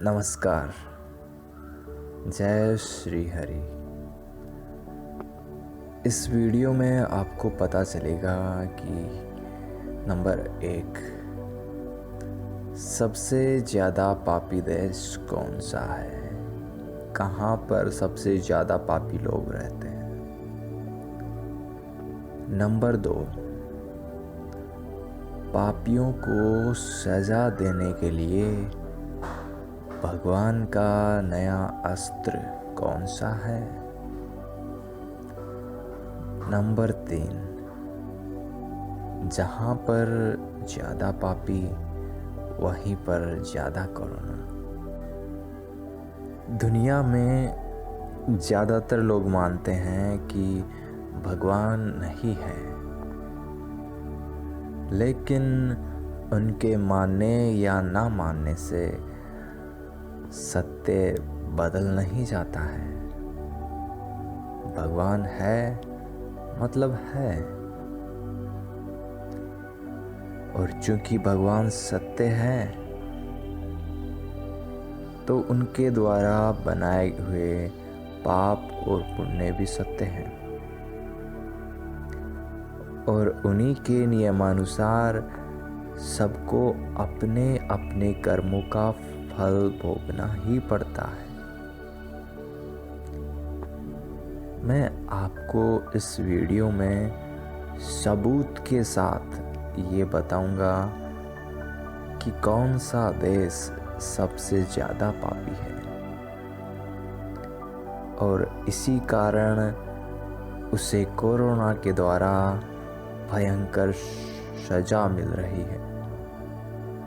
नमस्कार। जय श्री हरि। इस वीडियो में आपको पता चलेगा कि नंबर 1 सबसे ज़्यादा पापी देश कौन सा है, कहाँ पर सबसे ज़्यादा पापी लोग रहते हैं। नंबर 2 पापियों को सज़ा देने के लिए भगवान का नया अस्त्र कौन सा है। नंबर 3 जहाँ पर ज़्यादा पापी वहीं पर ज़्यादा करुणा। दुनिया में ज़्यादातर लोग मानते हैं कि भगवान नहीं है, लेकिन उनके मानने या ना मानने से सत्य बदल नहीं जाता है। भगवान है मतलब है, और चूंकि भगवान सत्य है तो उनके द्वारा बनाए हुए पाप और पुण्य भी सत्य हैं, और उन्हीं के नियमानुसार सबको अपने अपने कर्मों का फल भोगना ही पड़ता है। मैं आपको इस वीडियो में सबूत के साथ ये बताऊंगा कि कौन सा देश सबसे ज़्यादा पापी है, और इसी कारण उसे कोरोना के द्वारा भयंकर सजा मिल रही है।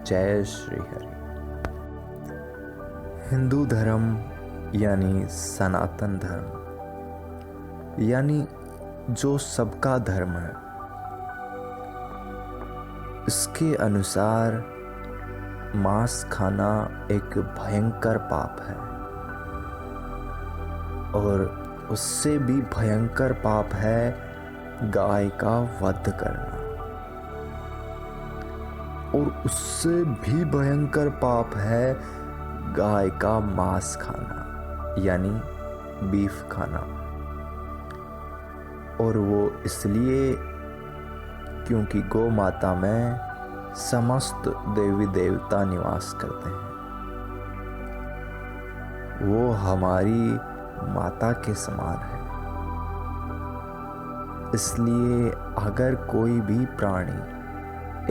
जय श्री हरि। हिंदू धर्म यानी सनातन धर्म, यानी जो सबका धर्म है, इसके अनुसार मांस खाना एक भयंकर पाप है, और उससे भी भयंकर पाप है गाय का वध करना, और उससे भी भयंकर पाप है गाय का मांस खाना यानी बीफ खाना। और वो इसलिए क्योंकि गौ माता में समस्त देवी देवता निवास करते हैं। वो हमारी माता के समान है। इसलिए अगर कोई भी प्राणी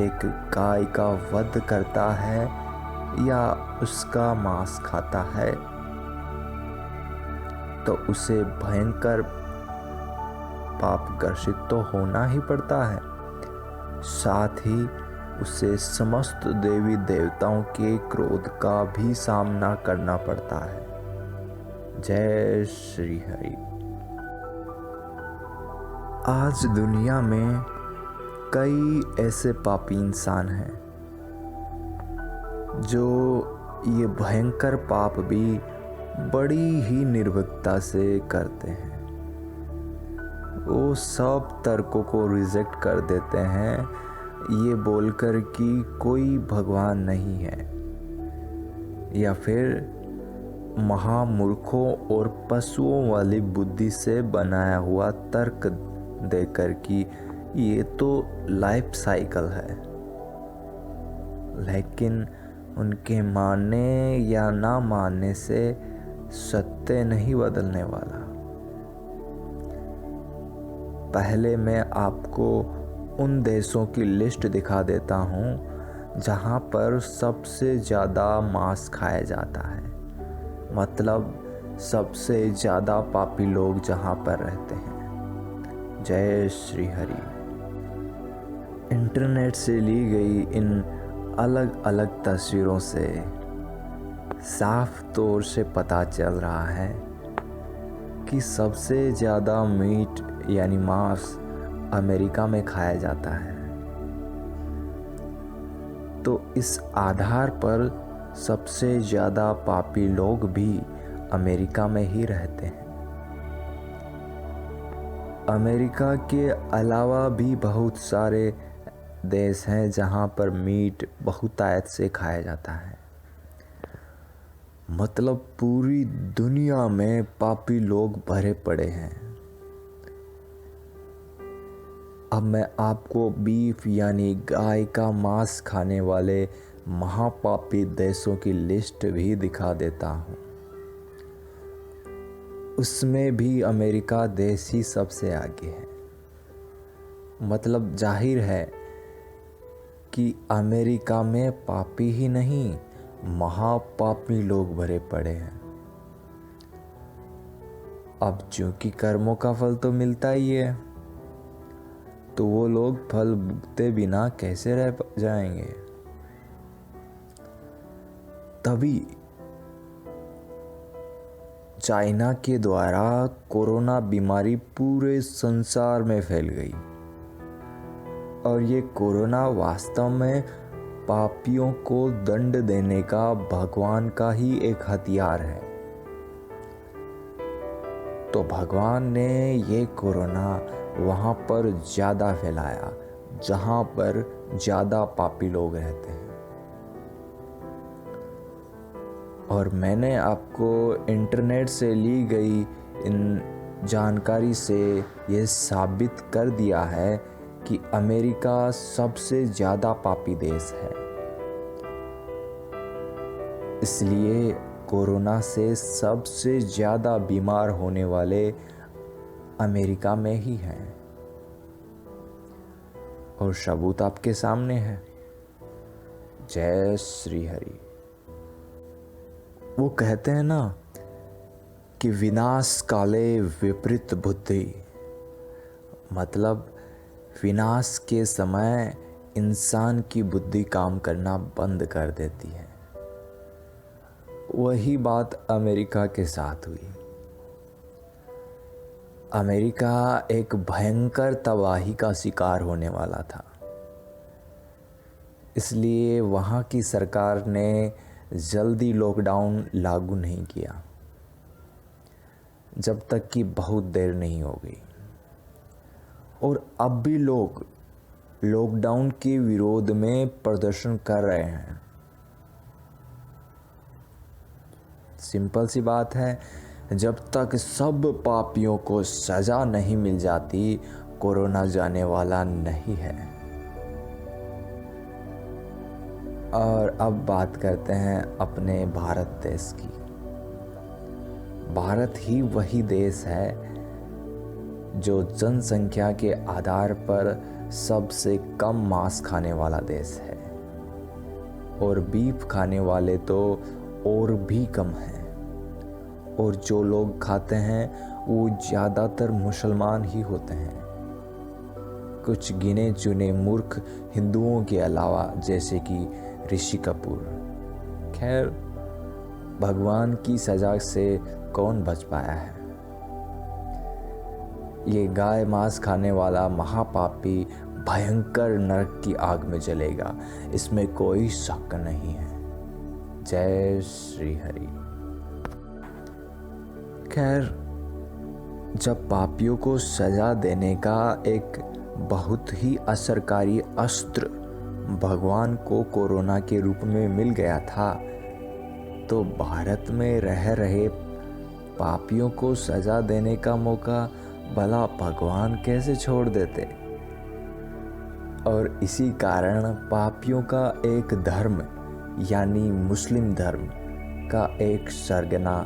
एक गाय का वध करता है या उसका मांस खाता है तो उसे भयंकर पाप ग्रसित तो होना ही पड़ता है, साथ ही उसे समस्त देवी देवताओं के क्रोध का भी सामना करना पड़ता है। जय श्री हरि। आज दुनिया में कई ऐसे पापी इंसान हैं जो ये भयंकर पाप भी बड़ी ही निर्भीकता से करते हैं। वो सब तर्कों को रिजेक्ट कर देते हैं, ये बोलकर कि कोई भगवान नहीं है, या फिर महामूर्खों और पशुओं वाली बुद्धि से बनाया हुआ तर्क देकर कि ये तो लाइफ साइकिल है। लेकिन उनके मानने या ना मानने से सत्य नहीं बदलने वाला। पहले मैं आपको उन देशों की लिस्ट दिखा देता हूँ जहाँ पर सबसे ज़्यादा मांस खाया जाता है, मतलब सबसे ज़्यादा पापी लोग जहाँ पर रहते हैं। जय श्री हरि। इंटरनेट से ली गई इन अलग अलग तस्वीरों से साफ तौर से पता चल रहा है कि सबसे ज़्यादा मीट यानी मांस अमेरिका में खाया जाता है। तो इस आधार पर सबसे ज़्यादा पापी लोग भी अमेरिका में ही रहते हैं। अमेरिका के अलावा भी बहुत सारे देश हैं जहाँ पर मीट बहुतायत से खाया जाता है। मतलब पूरी दुनिया में पापी लोग भरे पड़े हैं। अब मैं आपको बीफ यानी गाय का मांस खाने वाले महापापी देशों की लिस्ट भी दिखा देता हूँ। उसमें भी अमेरिका देश ही सबसे आगे है। मतलब जाहिर है कि अमेरिका में पापी ही नहीं, महापापी लोग भरे पड़े हैं। अब चूंकि कर्मों का फल तो मिलता ही है, तो वो लोग फल भुगते बिना कैसे रह जाएंगे। तभी चाइना के द्वारा कोरोना बीमारी पूरे संसार में फैल गई और ये कोरोना वास्तव में पापियों को दंड देने का भगवान का ही एक हथियार है। तो भगवान ने ये कोरोना वहाँ पर ज़्यादा फैलाया जहाँ पर ज़्यादा पापी लोग रहते हैं। और मैंने आपको इंटरनेट से ली गई इन जानकारी से ये साबित कर दिया है कि अमेरिका सबसे ज़्यादा पापी देश है। इसलिए कोरोना से सबसे ज़्यादा बीमार होने वाले अमेरिका में ही हैं। और सबूत आपके सामने है। जय श्री हरि। वो कहते हैं ना कि विनाश काले विपरीत बुद्धि, मतलब विनाश के समय इंसान की बुद्धि काम करना बंद कर देती है। वही बात अमेरिका के साथ हुई। अमेरिका एक भयंकर तबाही का शिकार होने वाला था। इसलिए वहाँ की सरकार ने जल्दी लॉकडाउन लागू नहीं किया, जब तक कि बहुत देर नहीं हो गई। और अब भी लोग लॉकडाउन के विरोध में प्रदर्शन कर रहे हैं। सिंपल सी बात है, जब तक सब पापियों को सजा नहीं मिल जाती, कोरोना जाने वाला नहीं है। और अब बात करते हैं अपने भारत देश की। भारत ही वही देश है जो जनसंख्या के आधार पर सबसे कम मांस खाने वाला देश है, और बीफ खाने वाले तो और भी कम हैं। और जो लोग खाते हैं वो ज़्यादातर मुसलमान ही होते हैं, कुछ गिने चुने मूर्ख हिंदुओं के अलावा, जैसे कि ऋषि कपूर। खैर, भगवान की सजा से कौन बच पाया है। ये गाय मांस खाने वाला महापापी भयंकर नरक की आग में जलेगा, इसमें कोई शक नहीं है। जय श्री हरि। खैर, जब पापियों को सजा देने का एक बहुत ही असरकारी अस्त्र भगवान को कोरोना के रूप में मिल गया था, तो भारत में रह रहे पापियों को सजा देने का मौका भला भगवान कैसे छोड़ देते। और इसी कारण पापियों का एक धर्म यानी मुस्लिम धर्म का एक सरगना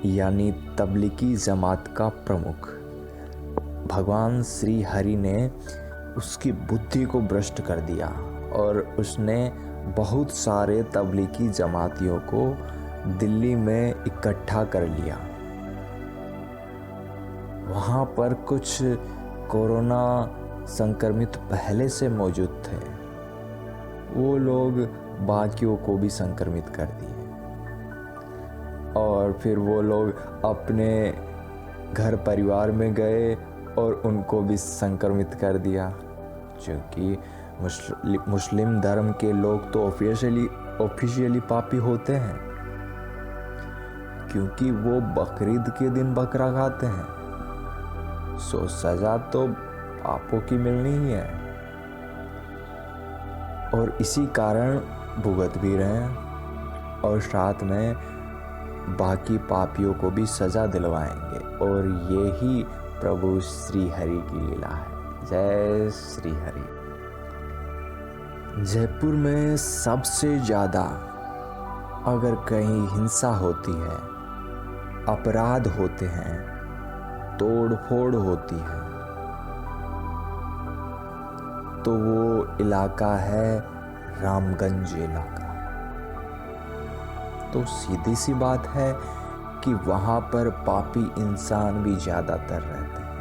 यानी तबलीगी जमात का प्रमुख भगवान श्री हरि ने उसकी बुद्धि को भ्रष्ट कर दिया और उसने बहुत सारे तबलीगी जमातियों को दिल्ली में इकट्ठा कर लिया। वहाँ पर कुछ कोरोना संक्रमित पहले से मौजूद थे, वो लोग बाकियों को भी संक्रमित कर दिए और फिर वो लोग अपने घर परिवार में गए और उनको भी संक्रमित कर दिया। क्योंकि मुस्लिम धर्म के लोग तो ऑफिशियली पापी होते हैं, क्योंकि वो बकरीद के दिन बकरा खाते हैं, सो सजा तो पापों की मिलनी ही है। और इसी कारण भुगत भी रहे हैं और साथ में बाकी पापियों को भी सज़ा दिलवाएंगे। और ये ही प्रभु श्री हरि की लीला है। जय श्री हरि। जयपुर में सबसे ज़्यादा अगर कहीं हिंसा होती है, अपराध होते हैं, तोड़ फोड़ होती है, तो वो इलाका है रामगंज इलाका। तो सीधी सी बात है कि वहाँ पर पापी इंसान भी ज़्यादातर रहते हैं,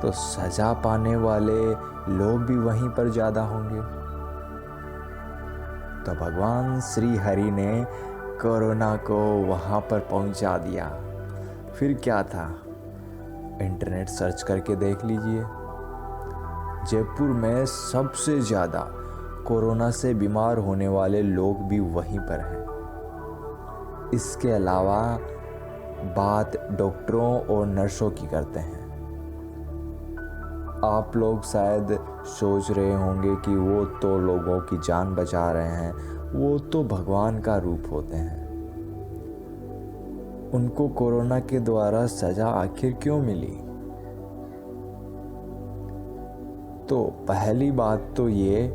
तो सज़ा पाने वाले लोग भी वहीं पर ज़्यादा होंगे। तो भगवान श्री हरि ने कोरोना को वहाँ पर पहुँचा दिया। फिर क्या था, इंटरनेट सर्च करके देख लीजिए। जयपुर में सबसे ज़्यादा कोरोना से बीमार होने वाले लोग भी वहीं पर हैं। इसके अलावा बात डॉक्टरों और नर्सों की करते हैं। आप लोग शायद सोच रहे होंगे कि वो तो लोगों की जान बचा रहे हैं, वो तो भगवान का रूप होते हैं, उनको कोरोना के द्वारा सजा आखिर क्यों मिली। तो पहली बात तो ये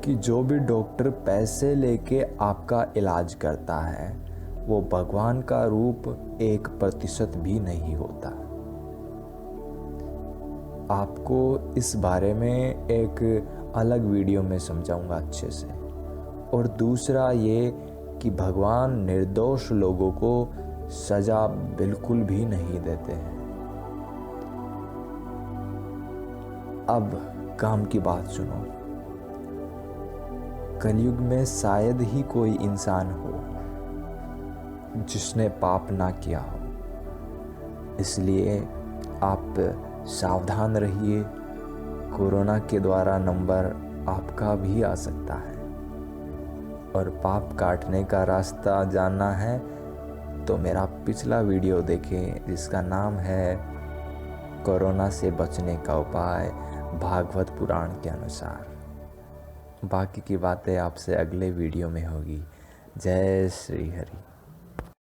कि जो भी डॉक्टर पैसे लेके आपका इलाज करता है वो भगवान का रूप 1% भी नहीं होता। आपको इस बारे में एक अलग वीडियो में समझाऊंगा अच्छे से। और दूसरा ये कि भगवान निर्दोष लोगों को सजा बिल्कुल भी नहीं देते हैं। अब काम की बात सुनो। कलयुग में शायद ही कोई इंसान हो जिसने पाप ना किया हो, इसलिए आप सावधान रहिए। कोरोना के द्वारा नंबर आपका भी आ सकता है। और पाप काटने का रास्ता जानना है तो मेरा पिछला वीडियो देखें जिसका नाम है कोरोना से बचने का उपाय भागवत पुराण के अनुसार। बाकी की बातें आपसे अगले वीडियो में होगी। जय श्री हरि।